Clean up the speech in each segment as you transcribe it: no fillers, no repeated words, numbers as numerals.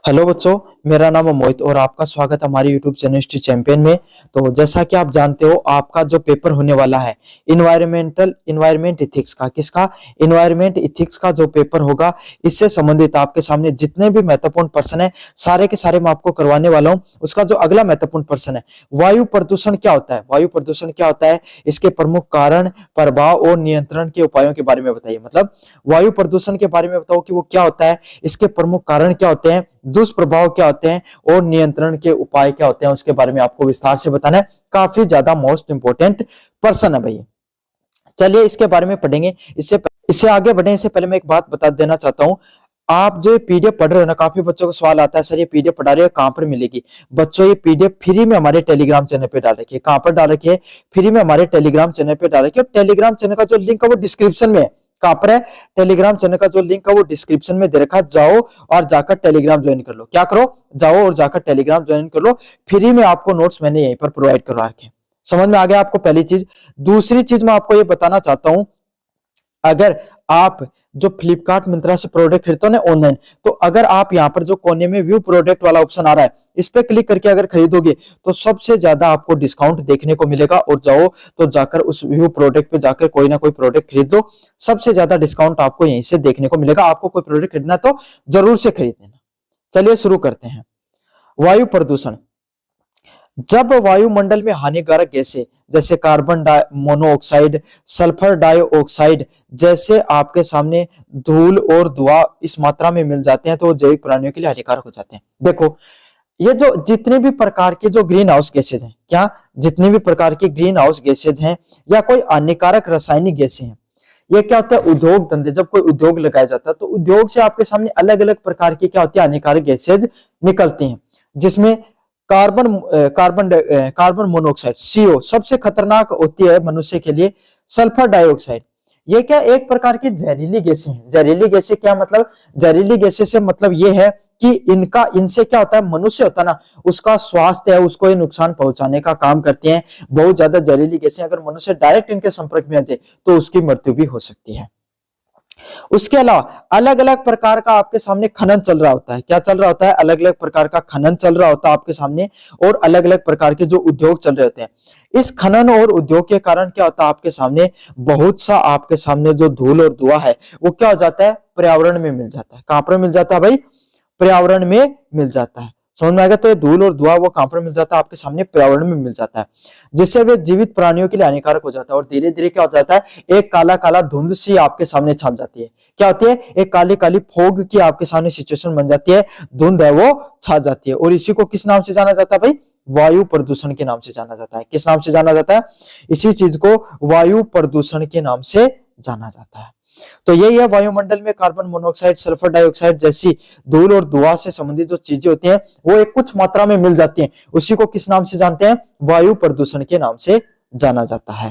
Hello बच्चों, मेरा नाम है मोहित और आपका स्वागत है हमारे यूट्यूब चैनल हिस्ट्री चैंपियन में। तो जैसा कि आप जानते हो, आपका जो पेपर होने वाला है इन्वायरमेंट इथिक्स का, किसका? इन्वायरमेंट इथिक्स का जो पेपर होगा, इससे संबंधित आपके सामने जितने भी महत्वपूर्ण प्रश्न है सारे के सारे मैं आपको करवाने वाला हूं। उसका जो अगला महत्वपूर्ण प्रश्न है, वायु प्रदूषण क्या होता है? वायु प्रदूषण क्या होता है, इसके प्रमुख कारण, प्रभाव और नियंत्रण के उपायों के बारे में बताइए। मतलब वायु प्रदूषण के बारे में बताओ कि वो क्या होता है, इसके प्रमुख कारण क्या होते हैं, दुष्प्रभाव क्या होते हैं और नियंत्रण के उपाय क्या होते हैं, उसके बारे में आपको विस्तार से बताना है। काफी ज्यादा मोस्ट इंपोर्टेंट पर्सन है भैया। चलिए इसके बारे में पढ़ेंगे। इससे आगे बढ़े इससे पहले मैं एक बात बता देना चाहता हूं। आप जो ये पीडीएफ पढ़ रहे हो ना, काफी बच्चों को सवाल आता है, सर ये पीडीएफ पढ़ा रहे हो कहां पर मिलेगी? बच्चों ये पीडीएफ फ्री में हमारे टेलीग्राम चैनल पे डाल रखी है। कहां पर डाल रखी है? फ्री में हमारे टेलीग्राम चैनल पे डाल रखी है। टेलीग्राम चैनल का जो लिंक है वो डिस्क्रिप्शन में है। कहां पर है? टेलीग्राम चैनल का जो लिंक है वो डिस्क्रिप्शन में दे रखा है। जाओ और जाकर टेलीग्राम ज्वाइन कर लो। क्या करो? जाओ और जाकर टेलीग्राम ज्वाइन कर लो। फ्री में आपको नोट्स मैंने यहीं पर प्रोवाइड करवा रखे। समझ में आ गया आपको? पहली चीज। दूसरी चीज मैं आपको ये बताना चाहता हूं, अगर आप जो फ्लिपकार्ट मिंत्रा से प्रोडक्ट खरीदते हो ना ऑनलाइन, तो अगर आप यहाँ पर जो कोने में व्यू प्रोडक्ट वाला ऑप्शन आ रहा है, इस पे क्लिक करके अगर खरीदोगे तो सबसे ज्यादा आपको डिस्काउंट देखने को मिलेगा। और जाओ तो जाकर उस व्यू प्रोडक्ट पे जाकर कोई ना कोई प्रोडक्ट खरीद दो। सबसे ज्यादा डिस्काउंट आपको यहीं से देखने को मिलेगा। आपको कोई प्रोडक्ट खरीदना तो जरूर से खरीद लेना। चलिए शुरू करते हैं। वायु प्रदूषण। जब वायुमंडल में हानिकारक गैसें जैसे कार्बन मोनोऑक्साइड, सल्फर डाइऑक्साइड जैसे आपके सामने धूल और धुआं इस मात्रा में मिल जाते हैं तो वो जैविक प्राणियों के लिए हानिकारक हो जाते हैं। देखो, ये जो जितने भी प्रकार के जो ग्रीन हाउस गैसेज हैं, क्या जितने भी प्रकार के ग्रीन हाउस गैसेज हैं या कोई हानिकारक रासायनिक गैसें हैं, ये क्या होता है? उद्योग धंधे, जब कोई उद्योग लगाया जाता है तो उद्योग से आपके सामने अलग अलग प्रकार की क्या होती है? हानिकारक गैसेज निकलती हैं, जिसमें कार्बन मोनोऑक्साइड सीओ सबसे खतरनाक होती है मनुष्य के लिए। सल्फर डाइऑक्साइड, ये क्या एक प्रकार की जहरीली गैसें हैं। जहरीली गैसें क्या मतलब? जहरीली गैसें से मतलब ये है कि इनसे क्या होता है, मनुष्य होता है ना, उसका स्वास्थ्य है उसको ये नुकसान पहुंचाने का काम करते हैं। बहुत ज्यादा जहरीली गैसें अगर मनुष्य डायरेक्ट इनके संपर्क में आ जाए तो उसकी मृत्यु भी हो सकती है। उसके अलावा अलग अलग प्रकार का आपके सामने खनन चल रहा होता है। क्या चल रहा होता है? अलग अलग प्रकार का खनन चल रहा होता है आपके सामने, और अलग अलग प्रकार के जो उद्योग चल रहे होते हैं। इस खनन और उद्योग के कारण क्या होता है? आपके सामने बहुत सा आपके सामने जो धूल और धुआं है वो क्या हो जाता है? पर्यावरण में मिल जाता है। कहां पर मिल जाता है भाई? पर्यावरण में मिल जाता है। समझ में आ गया? तो ये धूल और धुआं वो कहां पर मिल जाता है? आपके सामने पर्यावरण में मिल जाता है, जिससे वे जीवित प्राणियों के लिए हानिकारक हो जाता है। और धीरे धीरे क्या हो जाता है? एक काला काला धुंध सी आपके सामने छा जाती है। क्या होती है? एक काली काली फोग की आपके सामने सिचुएशन बन जाती है, धुंध है वो छा जाती है। और इसी को किस नाम से जाना जाता है भाई? वायु प्रदूषण के नाम से जाना जाता है। किस नाम से जाना जाता है? इसी चीज को वायु प्रदूषण के नाम से जाना जाता है। तो यही है, वायुमंडल में कार्बन मोनोऑक्साइड, सल्फर डाइऑक्साइड जैसी धूल और धुआं से संबंधित जो चीजें होती हैं वो एक कुछ मात्रा में मिल जाती हैं। उसी को किस नाम से जानते हैं? वायु प्रदूषण के नाम से जाना जाता है।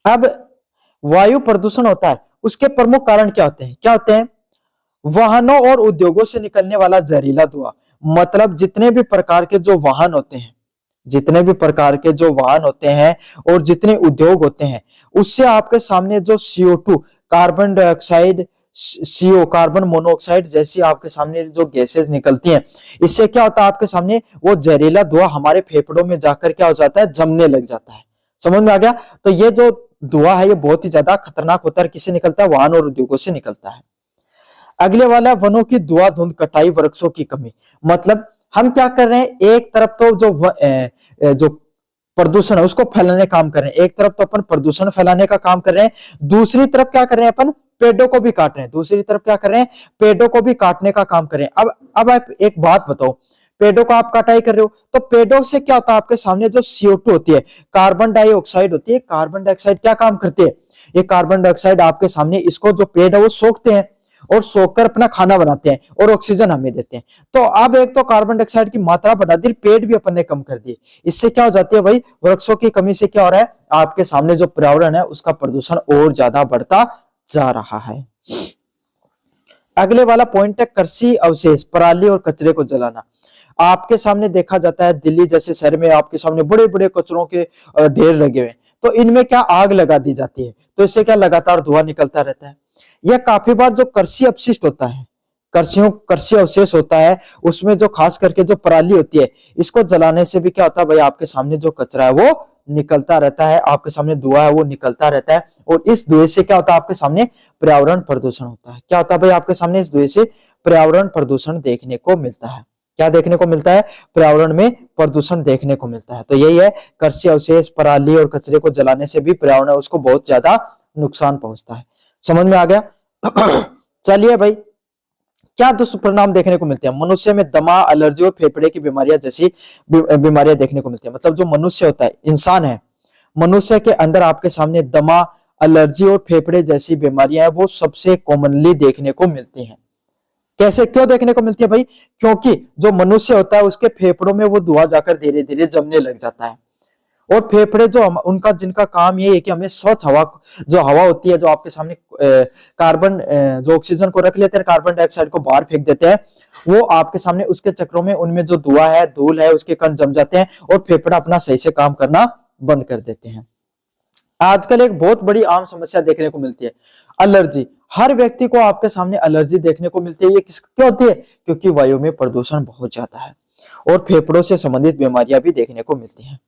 अब वायु प्रदूषण होता है, उसके प्रमुख कारण क्या होते हैं? क्या होते हैं? वाहनों और उद्योगों से निकलने वाला जहरीला धुआं। मतलब जितने भी प्रकार के जो वाहन होते हैं, जितने भी प्रकार के जो वाहन होते हैं और जितने उद्योग होते हैं, उससे आपके सामने जो CO2, carbon dioxide, CO carbon monoxide जैसी आपके सामने जो गैसेस निकलती हैं, इससे क्या होता है? आपके सामने वो जहरीला धुआं हमारे फेफड़ों में जाकर क्या हो जाता है? जमने लग जाता है। समझ में आ गया? तो ये जो धुआं है ये बहुत ही ज्यादा खतरनाक होता है। किससे निकलता है? वाहन और उद्योगों से निकलता है। अगले वाला, वनों की धुआं धुंध कटाई, वृक्षों की कमी। मतलब हम क्या कर रहे हैं? एक तरफ तो जो प्रदूषण है उसको फैलाने का काम कर रहे हैं, एक तरफ तो अपन प्रदूषण फैलाने का काम कर रहे हैं, दूसरी तरफ क्या कर रहे हैं? अपन पेड़ों को भी काट रहे हैं। दूसरी तरफ क्या कर रहे हैं? पेड़ों को भी काटने का काम कर रहे हैं। अब आप एक बात बताओ, पेड़ों को आप कटाई कर रहे हो तो पेड़ों से क्या होता है? आपके सामने जो CO2 होती है, कार्बन डाइऑक्साइड होती है, कार्बन डाइऑक्साइड क्या काम करती है? ये कार्बन डाइऑक्साइड आपके सामने, इसको जो पेड़ है वो सोखते हैं और सोखकर अपना खाना बनाते हैं और ऑक्सीजन हमें देते हैं। तो अब एक तो कार्बन डाइऑक्साइड की मात्रा बढ़ा दी, पेड़ भी अपन ने कम कर दिए। इससे क्या हो जाती है भाई? वृक्षों की कमी से क्या हो रहा है? आपके सामने जो पर्यावरण है उसका प्रदूषण और ज्यादा बढ़ता जा रहा है। अगले वाला पॉइंट है कृषि अवशेष, पराली और कचरे को जलाना। आपके सामने देखा जाता है दिल्ली जैसे शहर में आपके सामने बड़े बड़े कचरों के ढेर लगे हुए, तो इनमें क्या आग लगा दी जाती है, तो इससे क्या लगातार धुआं निकलता रहता है। यह काफी बार जो कृषि अपशिष्ट होता है, कृषि अवशेष होता है, उसमें जो खास करके जो पराली होती है, इसको जलाने से भी क्या होता है भाई, आपके सामने जो कचरा है वो निकलता रहता है, आपके सामने धुआं है वो निकलता रहता है। और इस धुएं से क्या होता है, आपके सामने पर्यावरण प्रदूषण होता है। क्या होता है भाई, आपके सामने इस धुएं से पर्यावरण प्रदूषण देखने को मिलता है। क्या देखने को मिलता है, पर्यावरण में प्रदूषण देखने को मिलता है। तो यही है, कृषि अवशेष, पराली और कचरे को जलाने से भी पर्यावरण उसको बहुत ज्यादा नुकसान पहुंचता है। समझ में आ गया? चलिए भाई, क्या दुष्परिणाम देखने को मिलते हैं? मनुष्य में दमा, एलर्जी और फेफड़े की बीमारियां जैसी बीमारियां देखने को मिलती है। मतलब जो मनुष्य होता है, इंसान है, मनुष्य के अंदर आपके सामने दमा, एलर्जी और फेफड़े जैसी बीमारियां हैं वो सबसे कॉमनली देखने को मिलती हैं। कैसे, क्यों देखने को मिलती है भाई? क्योंकि जो मनुष्य होता है उसके फेफड़ों में वो धुआं जाकर धीरे धीरे जमने लग जाता है। और फेफड़े जो उनका जिनका काम ये है कि हमें स्वच्छ हवा, जो हवा होती है, जो आपके सामने कार्बन, जो ऑक्सीजन को रख लेते हैं, कार्बन डाइऑक्साइड को बाहर फेंक देते हैं, वो आपके सामने उसके चक्रों में उनमें जो धुआं है, धूल है, उसके कण जम जाते हैं और फेफड़ा अपना सही से काम करना बंद कर देते हैं। आजकल एक बहुत बड़ी आम समस्या देखने को मिलती है, एलर्जी। हर व्यक्ति को आपके सामने एलर्जी देखने को मिलती है। ये क्यों होती है? क्योंकि वायु में प्रदूषण बहुत ज्यादा है और फेफड़ों से संबंधित बीमारियां भी देखने को मिलती हैं।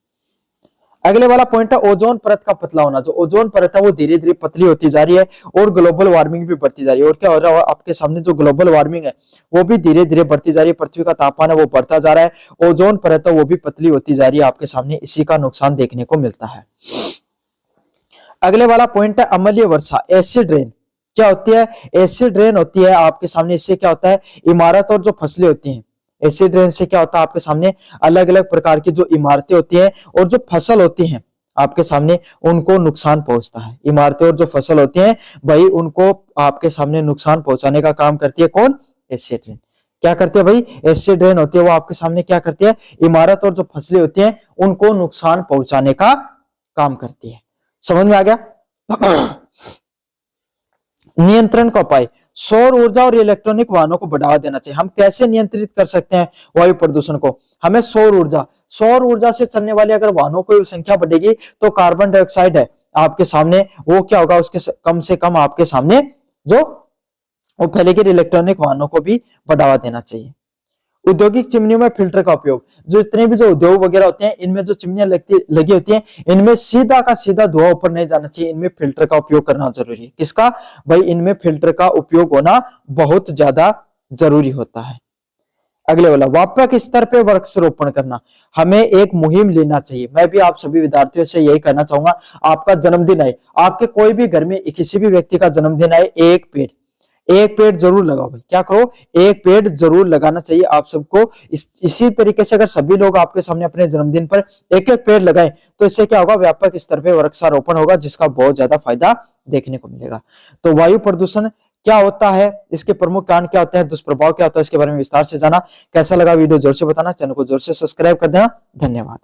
अगले वाला पॉइंट है ओजोन परत का पतला होना। जो ओजोन परत है वो धीरे धीरे पतली होती जा रही है और ग्लोबल वार्मिंग भी बढ़ती जा रही है। और क्या हो रहा है, आपके सामने जो ग्लोबल वार्मिंग है वो भी धीरे धीरे बढ़ती जा रही है। पृथ्वी का तापमान है वो बढ़ता जा रहा है, ओजोन परत है वो भी पतली होती जा रही है आपके सामने, इसी का नुकसान देखने को मिलता है। अगले वाला पॉइंट है अम्लीय वर्षा, एसिड रेन। क्या होती है? एसिड रेन होती है आपके सामने। इससे क्या होता है, इमारत और जो फसलें होती हैं, एसिड रेन से क्या होता है, आपके सामने अलग अलग प्रकार की जो इमारतें होती हैं और जो फसल होती हैं आपके सामने, उनको नुकसान पहुंचता है। इमारतें और जो फसल होती हैं भाई, उनको आपके सामने नुकसान पहुंचाने का काम करती है कौन? Acid rain. क्या करती है भाई? एसिड रेन होती है वो आपके सामने क्या करती है, इमारत और जो फसलें होती हैं उनको नुकसान पहुंचाने का काम करती है। समझ में आ गया? नियंत्रण का उपाय, सौर ऊर्जा और इलेक्ट्रॉनिक वाहनों को बढ़ावा देना चाहिए। हम कैसे नियंत्रित कर सकते हैं वायु प्रदूषण को? हमें सौर ऊर्जा से चलने वाले अगर वाहनों की संख्या बढ़ेगी तो कार्बन डाइऑक्साइड है आपके सामने वो क्या होगा, उसके कम से कम आपके सामने जो वो फैलेगी। इलेक्ट्रॉनिक वाहनों को भी बढ़ावा देना चाहिए। औद्योगिक चिमनियों में फिल्टर का उपयोग, जो इतने भी जो उद्योग वगैरह होते हैं इनमें जो चिमनियां लगी होती हैं, इनमें सीधा का सीधा धुआं ऊपर नहीं जाना चाहिए, इनमें फिल्टर का उपयोग करना जरूरी है। किसका भाई? इनमें फिल्टर का उपयोग होना बहुत ज्यादा जरूरी होता है। अगले वाला, व्यापक स्तर पे वृक्षारोपण करना। हमें एक मुहिम लेना चाहिए। मैं भी आप सभी विद्यार्थियों से यही कहना चाहूंगा, आपका जन्मदिन है, आपके कोई भी घर में किसी भी व्यक्ति का जन्मदिन है, एक पेड़ जरूर लगाओ भाई। क्या करो? एक पेड़ जरूर लगाना चाहिए आप सबको। इसी तरीके से अगर सभी लोग आपके सामने अपने जन्मदिन पर एक एक पेड़ लगाएं तो इससे क्या होगा, व्यापक स्तर पे वृक्षारोपण होगा जिसका बहुत ज्यादा फायदा देखने को मिलेगा। तो वायु प्रदूषण क्या होता है, इसके प्रमुख कारण क्या होते हैं, दुष्प्रभाव क्या होता है, इसके बारे में विस्तार से जाना। कैसा लगा वीडियो जोर से बताना, चैनल को जोर से सब्सक्राइब कर देना। धन्यवाद।